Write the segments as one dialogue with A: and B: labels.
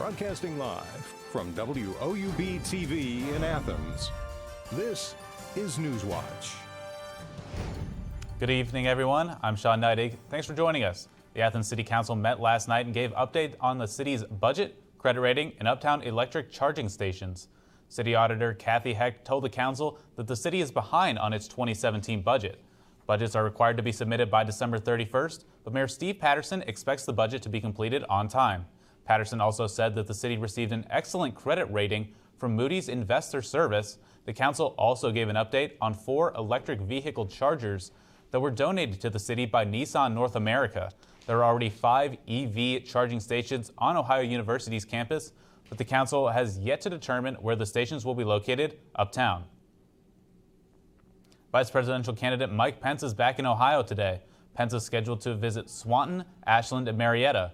A: Broadcasting live from WOUB TV in Athens, this is Newswatch.
B: Good evening, everyone. I'm Sean Neidig. Thanks for joining us. The Athens City Council met last night and gave update on the city's budget, credit rating, and uptown electric charging stations. City Auditor Kathy Heck told the council that the city is behind on its 2017 budget. Budgets are required to be submitted by December 31st, but Mayor Steve Patterson expects the budget to be completed on time. Patterson also said that the city received an excellent credit rating from Moody's Investor Service. The council also gave an update on 4 electric vehicle chargers that were donated to the city by Nissan North America. There are already 5 EV charging stations on Ohio University's campus, but the council has yet to determine where the stations will be located uptown. Vice presidential candidate Mike Pence is back in Ohio today. Pence is scheduled to visit Swanton, Ashland, and Marietta.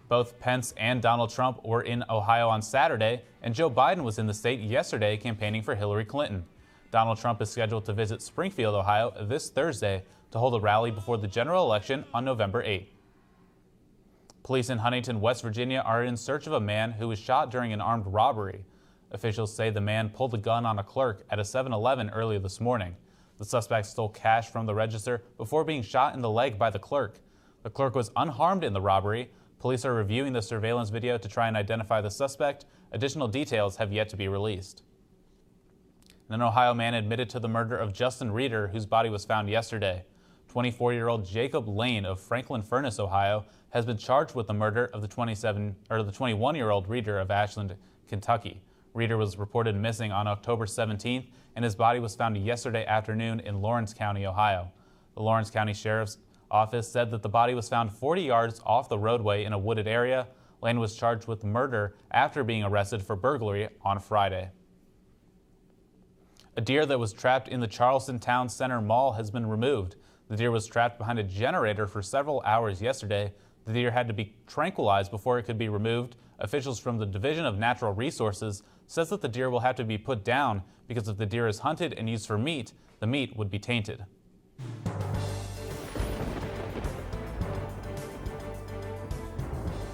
B: Both Pence and Donald Trump were in Ohio on Saturday, and Joe Biden was in the state yesterday campaigning for Hillary Clinton. Donald Trump is scheduled to visit Springfield, Ohio this Thursday to hold a rally before the general election on November 8. Police in Huntington, West Virginia are in search of a man who was shot during an armed robbery. Officials say the man pulled a gun on a clerk at a 7-Eleven earlier this morning. The suspect stole cash from the register before being shot in the leg by the clerk. The clerk was unharmed in the robbery. Police are reviewing the surveillance video to try and identify the suspect. Additional details have yet to be released. An Ohio man admitted to the murder of Justin Reeder, whose body was found yesterday. 24-year-old Jacob Lane of Franklin Furnace, Ohio, has been charged with the murder of the 21-year-old Reeder of Ashland, Kentucky. Reeder was reported missing on October 17th, and his body was found yesterday afternoon in Lawrence County, Ohio. The Lawrence County Sheriff's Office said that the body was found 40 yards off the roadway in a wooded area. Lane was charged with murder after being arrested for burglary on Friday. A deer that was trapped in the Charleston Town Center Mall has been removed. The deer was trapped behind a generator for several hours yesterday. The deer had to be tranquilized before it could be removed. Officials from the Division of Natural Resources says that the deer will have to be put down because if the deer is hunted and used for meat, the meat would be tainted.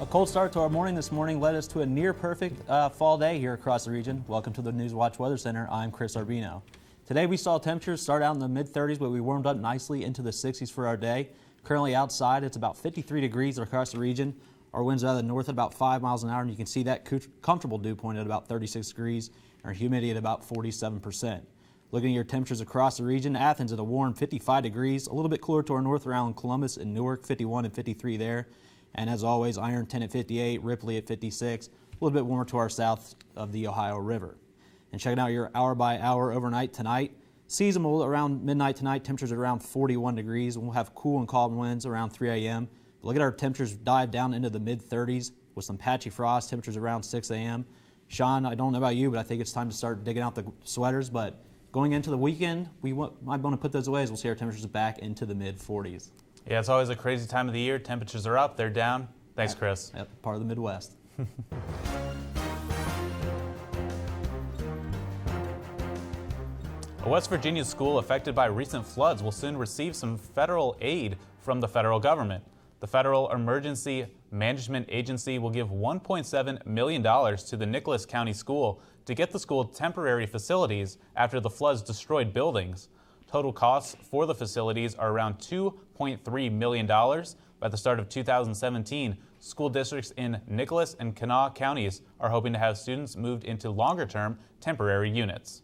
C: A cold start to our morning this morning led us to a near-perfect fall day here across the region. Welcome to the Newswatch Weather Center. I'm Chris Arbino. Today we saw temperatures start out in the mid-30s, but we warmed up nicely into the 60s for our day. Currently outside, it's about 53 degrees across the region. Our winds are out of the north at about 5 miles an hour, and you can see that comfortable dew point at about 36 degrees, and our humidity at about 47%. Looking at your temperatures across the region, Athens at a warm 55 degrees, a little bit cooler to our north around Columbus and Newark, 51 and 53 there. And as always, Ironton at 58, Ripley at 56, a little bit warmer to our south of the Ohio River. And checking out your hour-by-hour overnight tonight, seasonal around midnight tonight, temperatures at around 41 degrees. We'll have cool and calm winds around 3 a.m. Look at our temperatures dive down into the mid-30s with some patchy frost, temperatures around 6 a.m. Sean, I don't know about you, but I think it's time to start digging out the sweaters. But going into the weekend, might want to put those away as we'll see our temperatures back into the mid-40s.
B: Yeah, it's always a crazy time of the year. Temperatures are up, they're down. Thanks, Chris.
C: Yep, part of the Midwest.
B: A West Virginia school affected by recent floods will soon receive some federal aid from the federal government. The Federal Emergency Management Agency will give $1.7 million to the Nicholas County School to get the school temporary facilities after the floods destroyed buildings. Total costs for the facilities are around $2.3 million. By the start of 2017, school districts in Nicholas and Kanawha counties are hoping to have students moved into longer-term temporary units.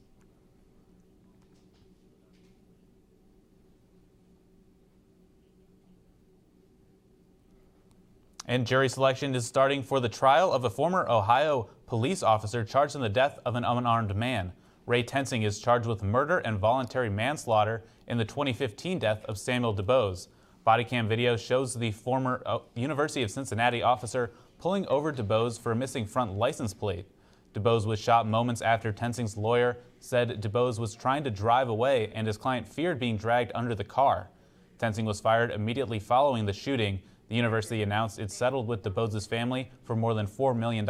B: And jury selection is starting for the trial of a former Ohio police officer charged in the death of an unarmed man. Ray Tensing is charged with murder and voluntary manslaughter in the 2015 death of Samuel DuBose. Body cam video shows the former University of Cincinnati officer pulling over DuBose for a missing front license plate. DuBose was shot moments after Tensing's lawyer said DuBose was trying to drive away and his client feared being dragged under the car. Tensing was fired immediately following the shooting. The university announced it settled with DuBose's family for more than $4 million.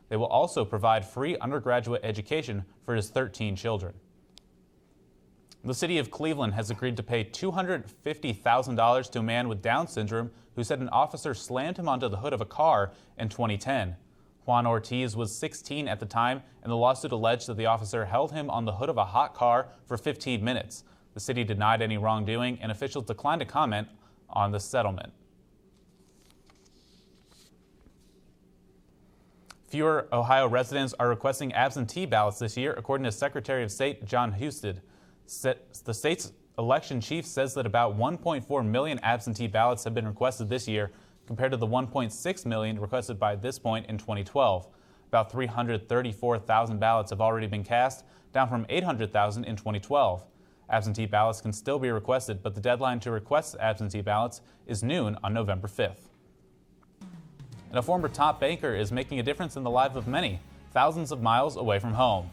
B: They will also provide free undergraduate education for his 13 children. The city of Cleveland has agreed to pay $250,000 to a man with Down syndrome who said an officer slammed him onto the hood of a car in 2010. Juan Ortiz was 16 at the time, and the lawsuit alleged that the officer held him on the hood of a hot car for 15 minutes. The city denied any wrongdoing, and officials declined to comment on the settlement. Fewer Ohio residents are requesting absentee ballots this year, according to Secretary of State John Husted. The state's election chief says that about 1.4 million absentee ballots have been requested this year, compared to the 1.6 million requested by this point in 2012. About 334,000 ballots have already been cast, down from 800,000 in 2012. Absentee ballots can still be requested, but the deadline to request absentee ballots is noon on November 5th. And a former top banker is making a difference in the lives of many, thousands of miles away from home.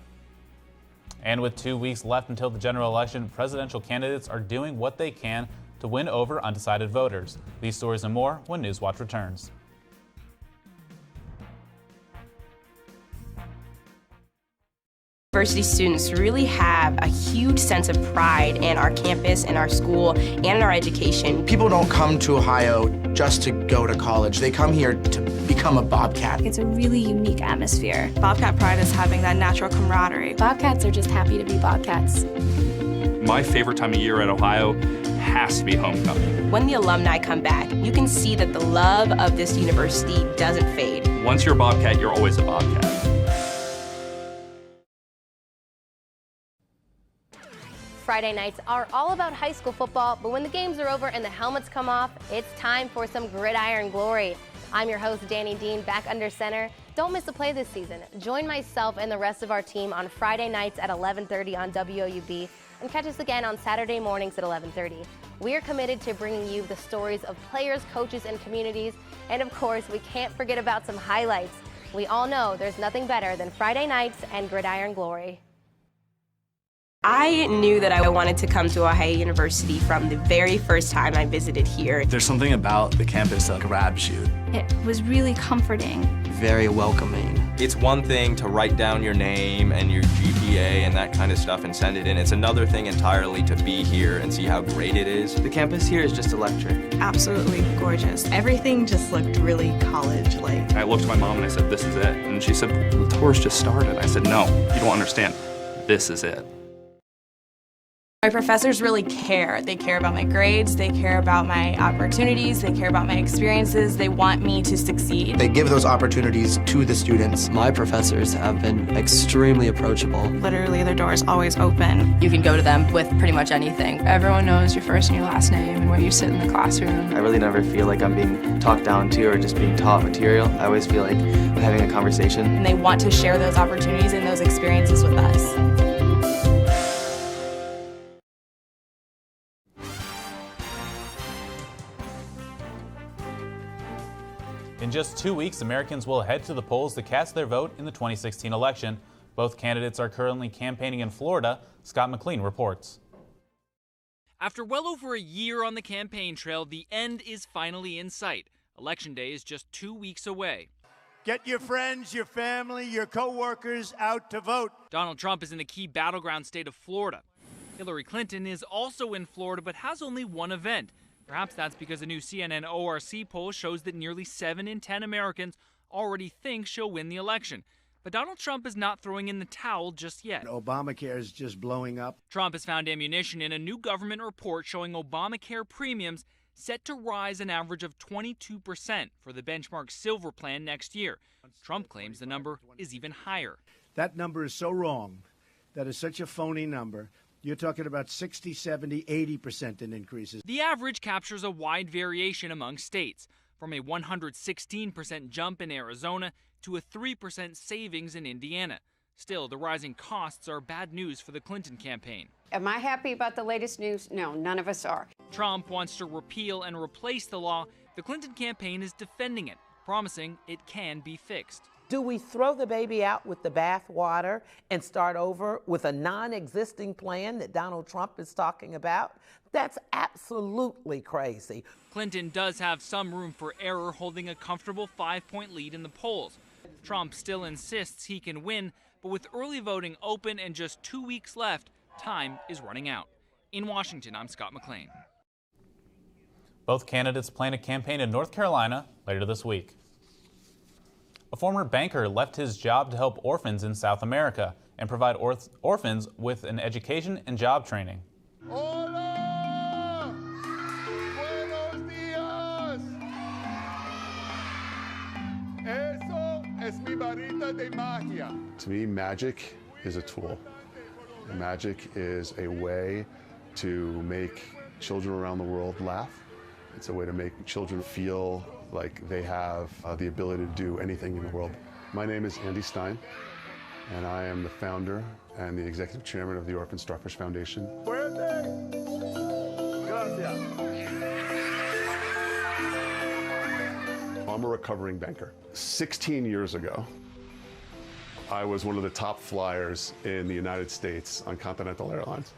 B: And with 2 weeks left until the general election, presidential candidates are doing what they can to win over undecided voters. These stories and more when Newswatch returns.
D: University students really have a huge sense of pride in our campus, in our school, and in our education.
E: People don't come to Ohio just to go to college. They come here to become a Bobcat.
F: It's a really unique atmosphere.
G: Bobcat pride is having that natural camaraderie.
F: Bobcats are just happy to be Bobcats.
H: My favorite time of year at Ohio has to be homecoming.
D: When the alumni come back, you can see that the love of this university doesn't fade.
H: Once you're a Bobcat, you're always a Bobcat.
I: Friday nights are all about high school football, but when the games are over and the helmets come off, it's time for some gridiron glory. I'm your host, Danny Dean, back under center. Don't miss a play this season. Join myself and the rest of our team on Friday nights at 11:30 on WOUB and catch us again on Saturday mornings at 11:30. We are committed to bringing you the stories of players, coaches, and communities, and of course, we can't forget about some highlights. We all know there's nothing better than Friday nights and gridiron glory.
D: I knew that I wanted to come to Ohio University from the very first time I visited here.
J: There's something about the campus that grabs you.
F: It was really comforting.
K: Very welcoming.
L: It's one thing to write down your name and your GPA and that kind of stuff and send it in. It's another thing entirely to be here and see how great it is.
K: The campus here is just electric.
G: Absolutely gorgeous. Everything just looked really college-like.
H: I looked at my mom and I said, "This is it." And she said, "The tour's just started." I said, "No, you don't understand. This is it."
G: My professors really care. They care about my grades, they care about my opportunities, they care about my experiences, they want me to succeed.
E: They give those opportunities to the students.
K: My professors have been extremely approachable.
G: Literally, their door is always open.
D: You can go to them with pretty much anything.
F: Everyone knows your first and your last name and where you sit in the classroom.
K: I really never feel like I'm being talked down to or just being taught material. I always feel like I'm having a conversation.
G: And they want to share those opportunities and those experiences with us.
B: In just 2 weeks, Americans will head to the polls to cast their vote in the 2016 election. Both candidates are currently campaigning in Florida. Scott McLean reports.
M: After well over a year on the campaign trail, the end is finally in sight. Election Day is just 2 weeks away.
N: Get your friends, your family, your co-workers out to vote.
M: Donald Trump is in the key battleground state of Florida. Hillary Clinton is also in Florida but has only one event. Perhaps that's because a new CNN ORC poll shows that nearly 7 in 10 Americans already think she'll win the election. But Donald Trump is not throwing in the towel just yet.
N: Obamacare is just blowing up.
M: Trump has found ammunition in a new government report showing Obamacare premiums set to rise an average of 22% for the benchmark silver plan next year. Trump claims the number is even higher.
N: That number is so wrong. That is such a phony number. You're talking about 60, 70, 80% in increases.
M: The average captures a wide variation among states, from a 116% jump in Arizona to a 3% savings in Indiana. Still, the rising costs are bad news for the Clinton campaign.
O: Am I happy about the latest news? No, none of us are.
M: Trump wants to repeal and replace the law. The Clinton campaign is defending it, promising it can be fixed.
P: Do we throw the baby out with the bathwater and start over with a non-existing plan that Donald Trump is talking about? That's absolutely crazy.
M: Clinton does have some room for error, holding a comfortable 5-point lead in the polls. Trump still insists he can win, but with early voting open and just 2 weeks left, time is running out. In Washington, I'm Scott McLean.
B: Both candidates plan a campaign in North Carolina later this week. A former banker left his job to help orphans in South America and provide orphans with an education and job training.
Q: Hola! Buenos días! Eso es mi varita de magia.
R: To me, magic is a tool. Magic is a way to make children around the world laugh. It's a way to make children feel like they have the ability to do anything in the world. My name is Andy Stein, and I am the founder and the executive chairman of the Orphan Starfish Foundation. I'm a recovering banker. 16 years ago, I was one of the top flyers in the United States on Continental Airlines.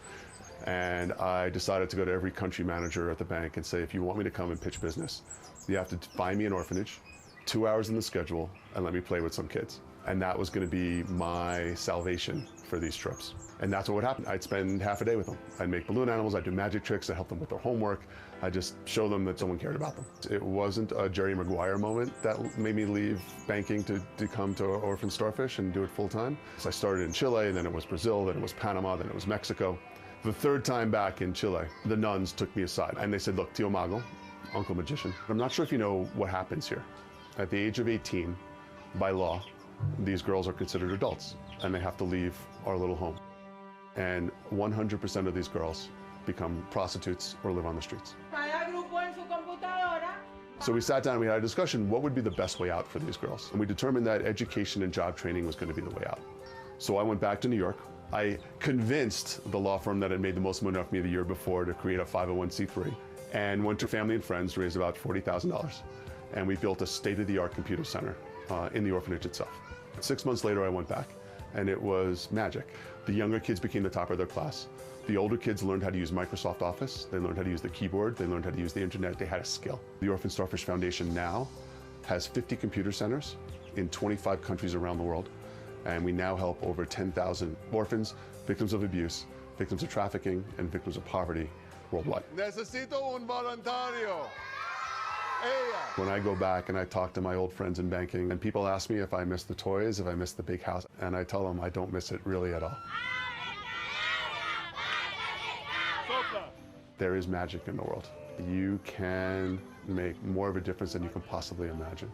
R: And I decided to go to every country manager at the bank and say, if you want me to come and pitch business, you have to find me an orphanage, 2 hours in the schedule, and let me play with some kids. And that was going to be my salvation for these trips. And that's what would happen. I'd spend half a day with them. I'd make balloon animals, I'd do magic tricks, I'd help them with their homework. I'd just show them that someone cared about them. It wasn't a Jerry Maguire moment that made me leave banking to come to Orphan Starfish and do it full time. So I started in Chile, then it was Brazil, then it was Panama, then it was Mexico. The third time back in Chile, the nuns took me aside and they said, look, Tio Mago, Uncle Magician, I'm not sure if you know what happens here. At the age of 18, by law, these girls are considered adults and they have to leave our little home. And 100% of these girls become prostitutes or live on the streets. So we sat down and we had a discussion, what would be the best way out for these girls? And we determined that education and job training was going to be the way out. So I went back to New York. I convinced the law firm that had made the most money off me the year before to create a 501c3 and went to family and friends to raise about $40,000. And we built a state-of-the-art computer center in the orphanage itself. 6 months later, I went back and it was magic. The younger kids became the top of their class. The older kids learned how to use Microsoft Office. They learned how to use the keyboard. They learned how to use the internet. They had a skill. The Orphan Starfish Foundation now has 50 computer centers in 25 countries around the world. And we now help over 10,000 orphans, victims of abuse, victims of trafficking, and victims of poverty worldwide.
Q: Necesito un voluntario.
R: When I go back and I talk to my old friends in banking, and people ask me if I miss the toys, if I miss the big house, and I tell them I don't miss it really at all. There is magic in the world. You can make more of a difference than you can possibly imagine.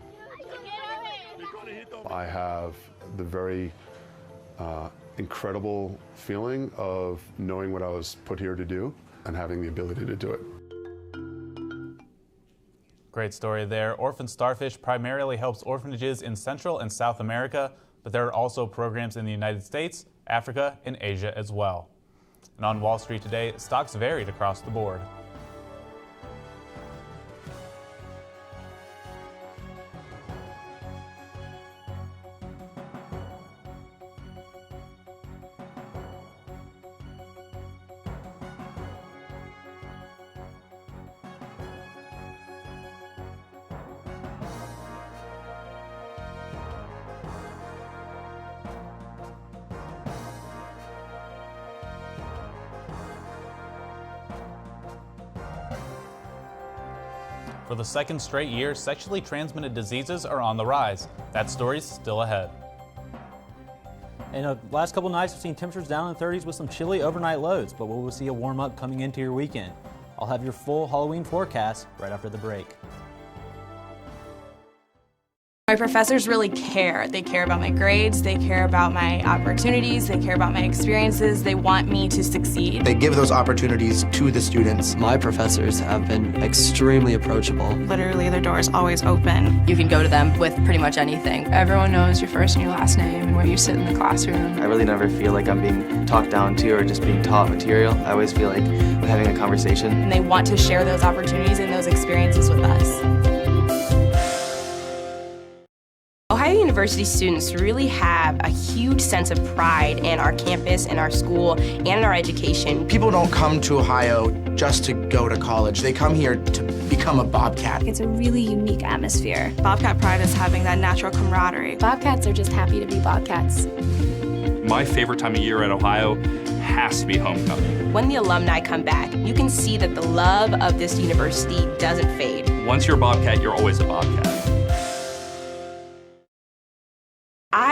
R: I have the very incredible feeling of knowing what I was put here to do and having the ability to do it.
B: Great story there. Orphan Starfish primarily helps orphanages in Central and South America, but there are also programs in the United States, Africa, and Asia as well. And on Wall Street today, stocks varied across the board. For the second straight year, sexually transmitted diseases are on the rise. That story's still ahead.
C: In the last couple nights, we've seen temperatures down in the 30s with some chilly overnight lows, but we'll see a warm up coming into your weekend. I'll have your full Halloween forecast right after the break.
G: My professors really care. They care about my grades, they care about my opportunities, they care about my experiences, they want me to succeed.
E: They give those opportunities to the students.
K: My professors have been extremely approachable.
G: Literally, their door is always open. You can go to them with pretty much anything.
F: Everyone knows your first and your last name and where you sit in the classroom.
K: I really never feel like I'm being talked down to or just being taught material. I always feel like I'm having a conversation.
G: And they want to share those opportunities and those experiences with us.
D: Ohio University students really have a huge sense of pride in our campus, in our school, and in our education.
E: People don't come to Ohio just to go to college. They come here to become a Bobcat.
F: It's a really unique atmosphere.
G: Bobcat pride is having that natural camaraderie.
F: Bobcats are just happy to be Bobcats.
H: My favorite time of year at Ohio has to be homecoming.
D: When the alumni come back, you can see that the love of this university doesn't fade.
H: Once you're a Bobcat, you're always a Bobcat.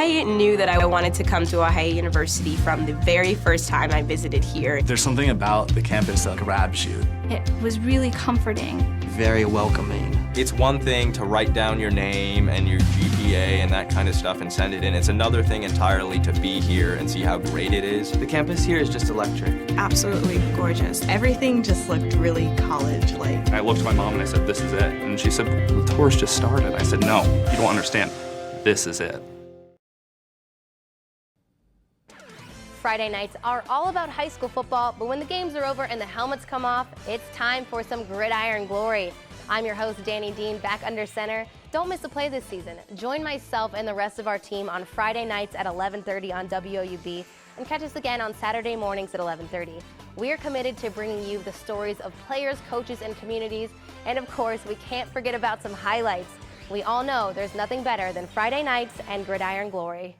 D: I knew that I wanted to come to Ohio University from the very first time I visited here.
J: There's something about the campus that grabs you.
F: It was really comforting.
K: Very welcoming.
L: It's one thing to write down your name and your GPA and that kind of stuff and send it in. It's another thing entirely to be here and see how great it is.
K: The campus here is just electric.
G: Absolutely gorgeous. Everything just looked really college-like.
H: I looked at my mom and I said, this is it. And she said, the tour's just started. I said, no, you don't understand. This is it.
I: Friday nights are all about high school football, but when the games are over and the helmets come off, it's time for some gridiron glory. I'm your host, Danny Dean, back under center. Don't miss a play this season. Join myself and the rest of our team on Friday nights at 11:30 on WOUB and catch us again on Saturday mornings at 11:30. We are committed to bringing you the stories of players, coaches, and communities. And of course, we can't forget about some highlights. We all know there's nothing better than Friday nights and gridiron glory.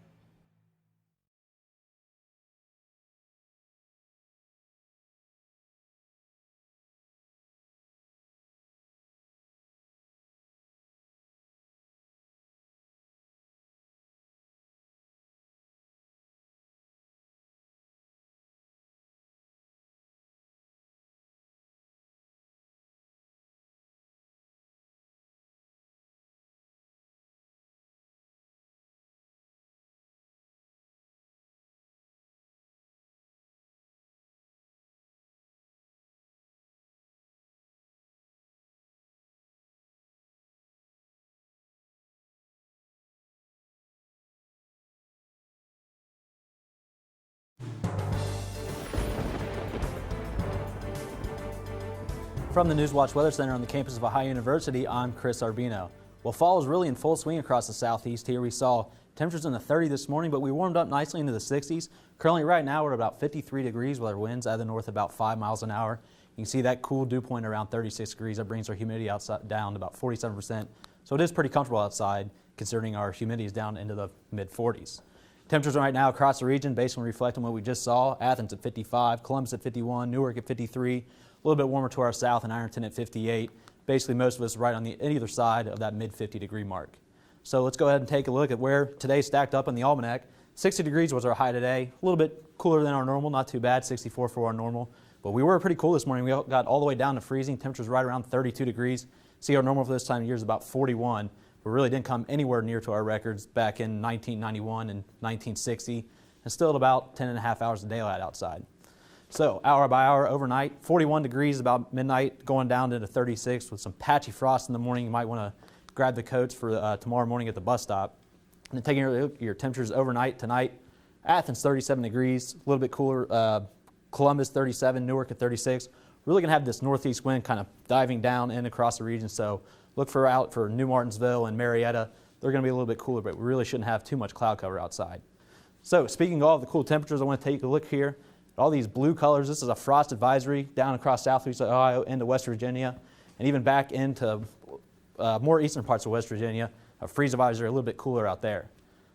C: From the Newswatch Weather Center on the campus of Ohio University, I'm Chris Arbino. Well, fall is really in full swing across the southeast here. We saw temperatures in the 30s this morning, but we warmed up nicely into the 60s. Currently right now we're at about 53 degrees with our winds out of the north about 5 miles an hour. You can see that cool dew point around 36 degrees. That brings our humidity outside down to about 47%. So it is pretty comfortable outside considering our humidity is down into the mid 40s. Temperatures right now across the region basically reflecting what we just saw. Athens at 55, Columbus at 51, Newark at 53. A little bit warmer to our south and Ironton at 58. Basically, most of us right on either side of that mid 50 degree mark. So let's go ahead and take a look at where today stacked up in the almanac. 60 degrees was our high today. A little bit cooler than our normal, not too bad, 64 for our normal. But we were pretty cool this morning. We got all the way down to freezing. Temperatures right around 32 degrees. See, our normal for this time of year is about 41. We really didn't come anywhere near to our records back in 1991 and 1960. And still at about 10 and a half hours of daylight outside. So hour by hour overnight, 41 degrees about midnight, going down into 36 with some patchy frost in the morning. You might want to grab the coats for tomorrow morning at the bus stop. And then taking your temperatures overnight tonight, Athens 37 degrees, a little bit cooler. Columbus 37, Newark at 36. We're really going to have this northeast wind kind of diving down in across the region. So look out for New Martinsville and Marietta. They're going to be a little bit cooler, but we really shouldn't have too much cloud cover outside. So speaking of all the cool temperatures, I want to take a look here. All these blue colors, this is a frost advisory down across southeast Ohio into West Virginia, and even back into more eastern parts of West Virginia. A freeze advisory, a little bit cooler out there.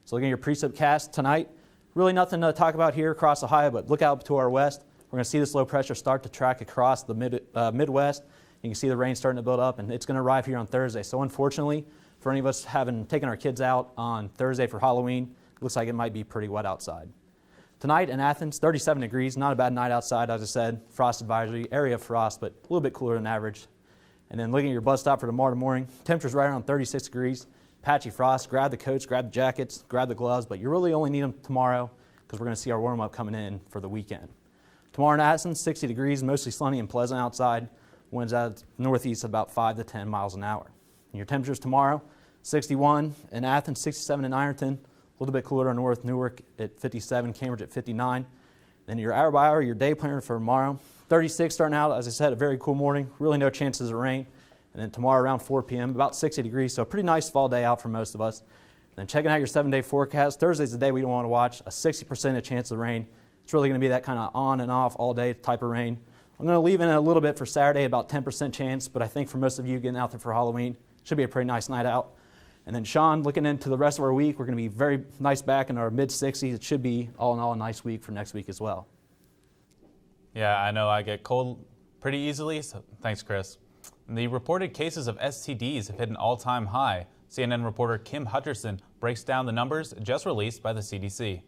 C: So looking at your precip cast tonight, really nothing to talk about here across Ohio, but look out to our west. We're going to see this low pressure start to track across the Midwest. You can see the rain starting to build up, and it's going to arrive here on Thursday. So unfortunately, for any of us having taken our kids out on Thursday for Halloween, it looks like it might be pretty wet outside. Tonight in Athens, 37 degrees, not a bad night outside, as I said, frost advisory, area of frost, but a little bit cooler than average. And then looking at your bus stop for tomorrow morning, temperatures right around 36 degrees, patchy frost, grab the coats, grab the jackets, grab the gloves, but you really only need them tomorrow because we're going to see our warm-up coming in for the weekend. Tomorrow in Athens, 60 degrees, mostly sunny and pleasant outside, winds out northeast about 5 to 10 miles an hour. And your temperatures tomorrow, 61 in Athens, 67 in Ironton, a little bit cooler north, Newark at 57, Cambridge at 59. Then your hour by hour, your day planner for tomorrow, 36 starting out, as I said, a very cool morning, really no chances of rain. And then tomorrow around 4 p.m., about 60 degrees, so a pretty nice fall day out for most of us. Then checking out your 7-day forecast, Thursday's the day we don't want to watch, a 60% chance of rain. It's really going to be that kind of on and off all day type of rain. I'm going to leave in a little bit for Saturday, about 10% chance, but I think for most of you getting out there for Halloween, should be a pretty nice night out. And then Sean, looking into the rest of our week, we're going to be very nice back in our mid-60s. It should be, all in all, a nice week for next week as well.
B: Yeah, I know I get cold pretty easily, so thanks, Chris. The reported cases of STDs have hit an all-time high. CNN reporter Kim Hutcherson breaks down the numbers just released by the CDC.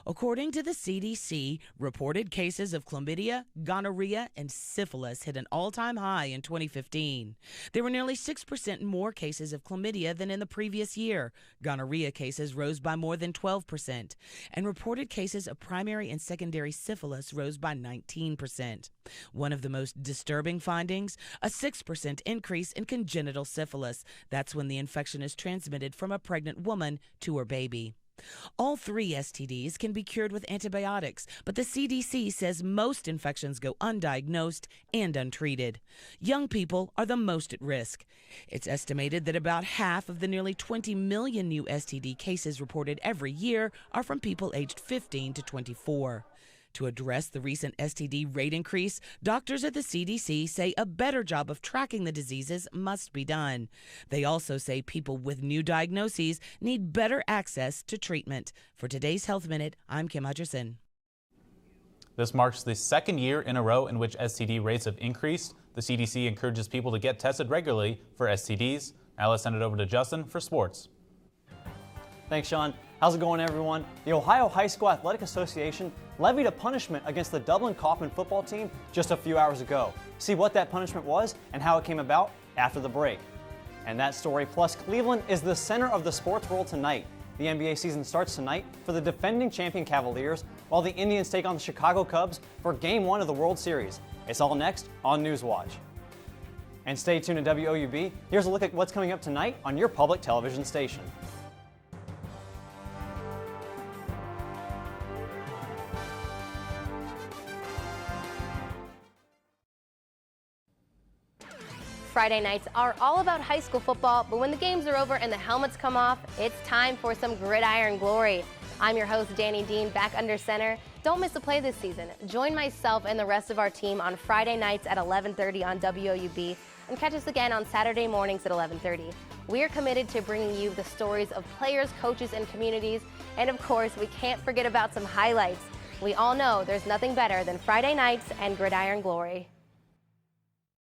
S: According to the CDC, reported cases of chlamydia, gonorrhea, and syphilis hit an all-time high in 2015. There were nearly 6% more cases of chlamydia than in the previous year. Gonorrhea cases rose by more than 12%, and reported cases of primary and secondary syphilis rose by 19%. One of the most disturbing findings, a 6% increase in congenital syphilis. That's when the infection is transmitted from a pregnant woman to her baby. All 3 STDs can be cured with antibiotics, but the CDC says most infections go undiagnosed and untreated. Young people are the most at risk. It's estimated that about half of the nearly 20 million new STD cases reported every year are from people aged 15 to 24. To address the recent STD rate increase, doctors at the CDC say a better job of tracking the diseases must be done. They also say people with new diagnoses need better access to treatment. For today's Health Minute, I'm Kim Hutcherson.
B: This marks the second year in a row in which STD rates have increased. The CDC encourages people to get tested regularly for STDs. Now let's send it over to Justin for sports.
T: Thanks, Sean. How's it going, everyone? The Ohio High School Athletic Association levied a punishment against the Dublin-Kaufman football team just a few hours ago. See what that punishment was and how it came about after the break. And that story, plus Cleveland is the center of the sports world tonight. The NBA season starts tonight for the defending champion Cavaliers, while the Indians take on the Chicago Cubs for Game 1 of the World Series. It's all next on Newswatch. And stay tuned to WOUB. Here's a look at what's coming up tonight on your public television station.
I: Friday nights are all about high school football, but when the games are over and the helmets come off, it's time for some gridiron glory. I'm your host, Danny Dean, back under center. Don't miss a play this season. Join myself and the rest of our team on Friday nights at 11:30 on WOUB and catch us again on Saturday mornings at 11:30. We are committed to bringing you the stories of players, coaches, and communities, and of course, we can't forget about some highlights. We all know there's nothing better than Friday nights and gridiron glory.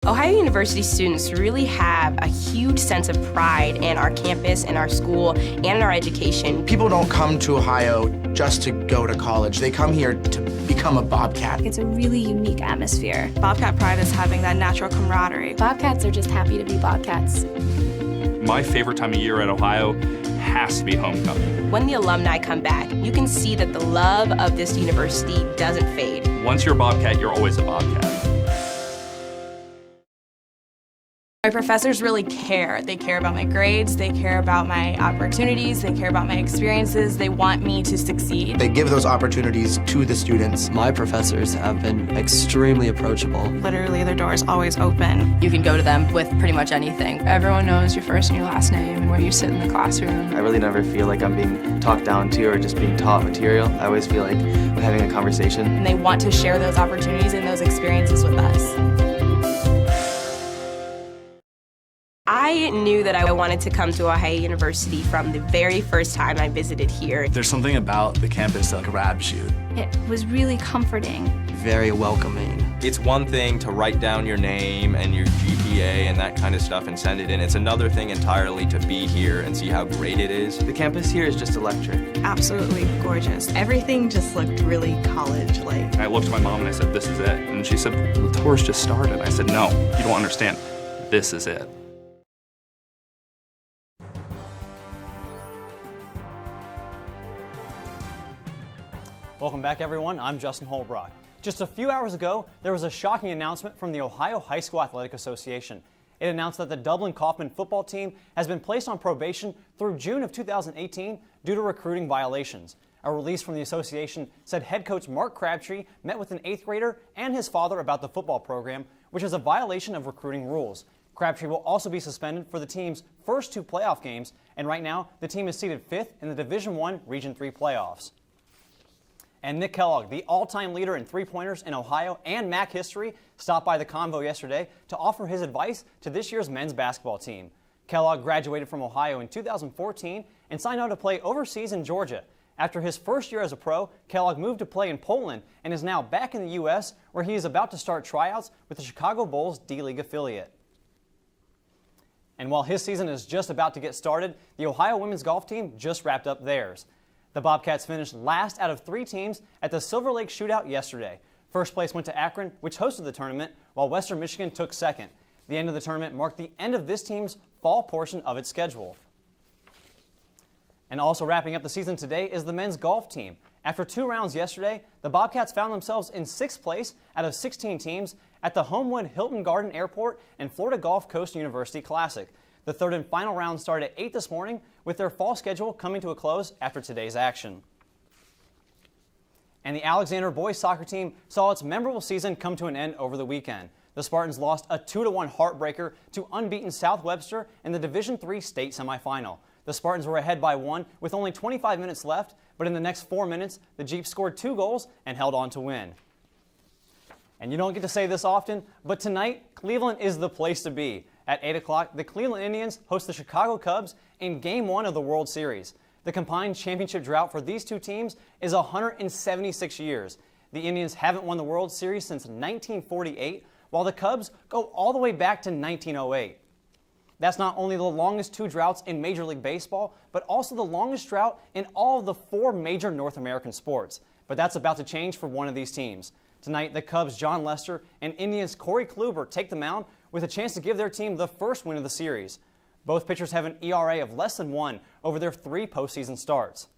D: Ohio University students really have a huge sense of pride in our campus, in our school, and in our education.
E: People don't come to Ohio just to go to college. They come here to become a Bobcat.
G: It's a really unique atmosphere. Bobcat pride is having that natural camaraderie.
F: Bobcats are just happy to be Bobcats.
H: My favorite time of year at Ohio has to be homecoming.
D: When the alumni come back, you can see that the love of this university doesn't fade.
H: Once you're a Bobcat, you're always a Bobcat.
G: My professors really care. They care about my grades, they care about my opportunities, they care about my experiences, they want me to succeed.
E: They give those opportunities to the students.
K: My professors have been extremely approachable.
G: Literally, their door is always open.
D: You can go to them with pretty much anything.
F: Everyone knows your first and your last name and where you sit in the classroom.
K: I really never feel like I'm being talked down to or just being taught material. I always feel like I'm having a conversation.
G: And they want to share those opportunities and those experiences with us.
D: I knew that I wanted to come to Ohio University from the very first time I visited here.
J: There's something about the campus that grabs you.
F: It was really comforting.
K: Very welcoming.
L: It's one thing to write down your name and your GPA and that kind of stuff and send it in. It's another thing entirely to be here and see how great it is.
K: The campus here is just electric.
G: Absolutely gorgeous. Everything just looked really college-like.
H: I looked at my mom and I said, "This is it." And she said, "The tour's just started." I said, "No, you don't understand. This is it."
T: Welcome back, everyone. I'm Justin Holbrook. Just a few hours ago, there was a shocking announcement from the Ohio High School Athletic Association. It announced that the Dublin-Kaufman football team has been placed on probation through June of 2018 due to recruiting violations. A release from the association said head coach Mark Crabtree met with an 8th grader and his father about the football program, which is a violation of recruiting rules. Crabtree will also be suspended for the team's first 2 playoff games, and right now, the team is seated 5th in the Division I Region 3 playoffs. And Nick Kellogg, the all-time leader in three-pointers in Ohio and MAC history, stopped by the convo yesterday to offer his advice to this year's men's basketball team. Kellogg graduated from Ohio in 2014 and signed on to play overseas in Georgia. After his first year as a pro, Kellogg moved to play in Poland and is now back in the U.S., where he is about to start tryouts with the Chicago Bulls D-League affiliate. And while his season is just about to get started, the Ohio women's golf team just wrapped up theirs. The Bobcats finished last out of 3 teams at the Silver Lake Shootout yesterday. First place went to Akron, which hosted the tournament, while Western Michigan took second. The end of the tournament marked the end of this team's fall portion of its schedule. And also wrapping up the season today is the men's golf team. After 2 rounds yesterday, the Bobcats found themselves in 6th place out of 16 teams at the Homewood Hilton Garden Airport and Florida Gulf Coast University Classic. The third and final round started at 8 this morning, with their fall schedule coming to a close after today's action. And the Alexander boys soccer team saw its memorable season come to an end over the weekend. The Spartans lost a 2-1 heartbreaker to unbeaten South Webster in the Division III state semifinal. The Spartans were ahead by 1 with only 25 minutes left, but in the next 4 minutes, the Jeeps scored 2 goals and held on to win. And you don't get to say this often, but tonight, Cleveland is the place to be. At 8 o'clock, the Cleveland Indians host the Chicago Cubs in Game 1 of the World Series. The combined championship drought for these 2 teams is 176 years. The Indians haven't won the World Series since 1948, while the Cubs go all the way back to 1908. That's not only the longest 2 droughts in Major League Baseball, but also the longest drought in all of the 4 major North American sports. But that's about to change for one of these teams. Tonight, the Cubs' John Lester and Indians' Corey Kluber take the mound with a chance to give their team the first win of the series. Both pitchers have an ERA of less than 1 over their 3 postseason starts.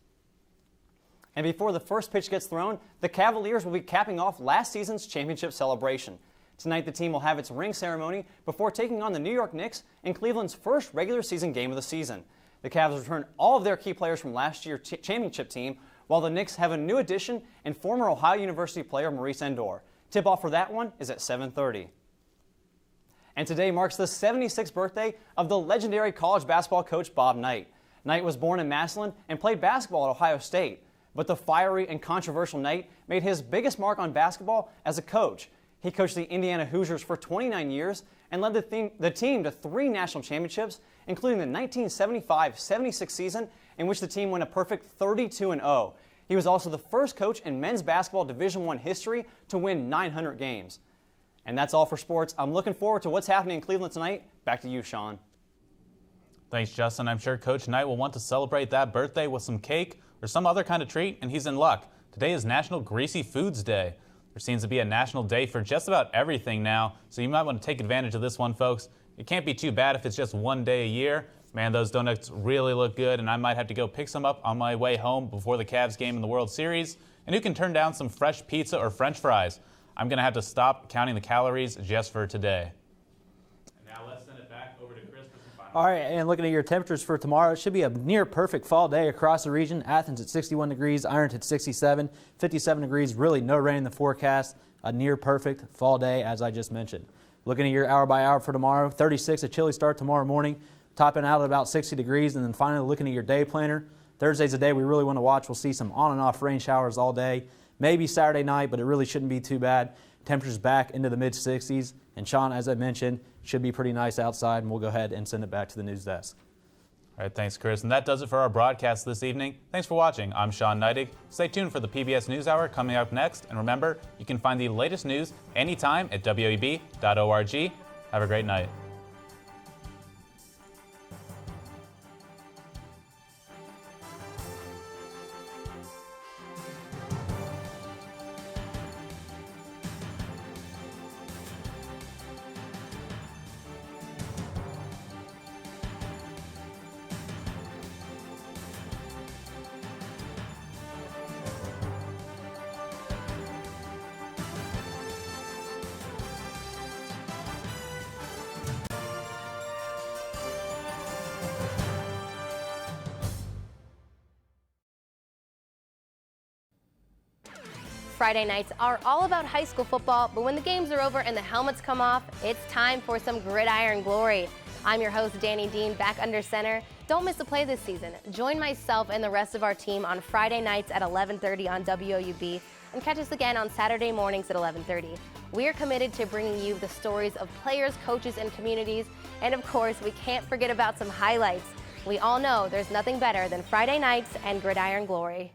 T: And before the first pitch gets thrown, the Cavaliers will be capping off last season's championship celebration. Tonight, the team will have its ring ceremony before taking on the New York Knicks in Cleveland's first regular season game of the season. The Cavs return all of their key players from last year's championship team, while the Knicks have a new addition in former Ohio University player Maurice Endor. Tip-off for that one is at 7:30. And today marks the 76th birthday of the legendary college basketball coach Bob Knight. Knight was born in Massillon and played basketball at Ohio State. But the fiery and controversial Knight made his biggest mark on basketball as a coach. He coached the Indiana Hoosiers for 29 years and led the team to 3 national championships, including the 1975-76 season, in which the team went a perfect 32-0. He was also the first coach in men's basketball Division I history to win 900 games. And that's all for sports. I'm looking forward to what's happening in Cleveland tonight. Back to you, Sean.
B: Thanks, Justin. I'm sure Coach Knight will want to celebrate that birthday with some cake or some other kind of treat, and he's in luck. Today is National Greasy Foods Day. There seems to be a national day for just about everything now, so you might want to take advantage of this one, folks. It can't be too bad if it's just one day a year. Man, those donuts really look good, and I might have to go pick some up on my way home before the Cavs game in the World Series. And who can turn down some fresh pizza or French fries? I'm going to have to stop counting the calories just for today. And now let's send it back over to Chris for some final.
C: All right, and looking at your temperatures for tomorrow, it should be a near perfect fall day across the region. Athens at 61 degrees, Ironton at 67, 57 degrees, really no rain in the forecast. A near perfect fall day, as I just mentioned. Looking at your hour by hour for tomorrow, 36, a chilly start tomorrow morning, topping out at about 60 degrees, and then finally looking at your day planner. Thursday's a day we really want to watch. We'll see some on and off rain showers all day. Maybe Saturday night, but it really shouldn't be too bad. Temperatures back into the mid-60s. And Sean, as I mentioned, should be pretty nice outside, and we'll go ahead and send it back to the news desk.
B: All right, thanks, Chris. And that does it for our broadcast this evening. Thanks for watching. I'm Sean Neidig. Stay tuned for the PBS NewsHour coming up next. And remember, you can find the latest news anytime at WOUB.org. Have a great night.
I: Friday nights are all about high school football, but when the games are over and the helmets come off, it's time for some gridiron glory. I'm your host, Danny Dean, back under center. Don't miss a play this season. Join myself and the rest of our team on Friday nights at 11:30 on WOUB and catch us again on Saturday mornings at 11:30. We are committed to bringing you the stories of players, coaches, and communities, and of course, we can't forget about some highlights. We all know there's nothing better than Friday nights and gridiron glory.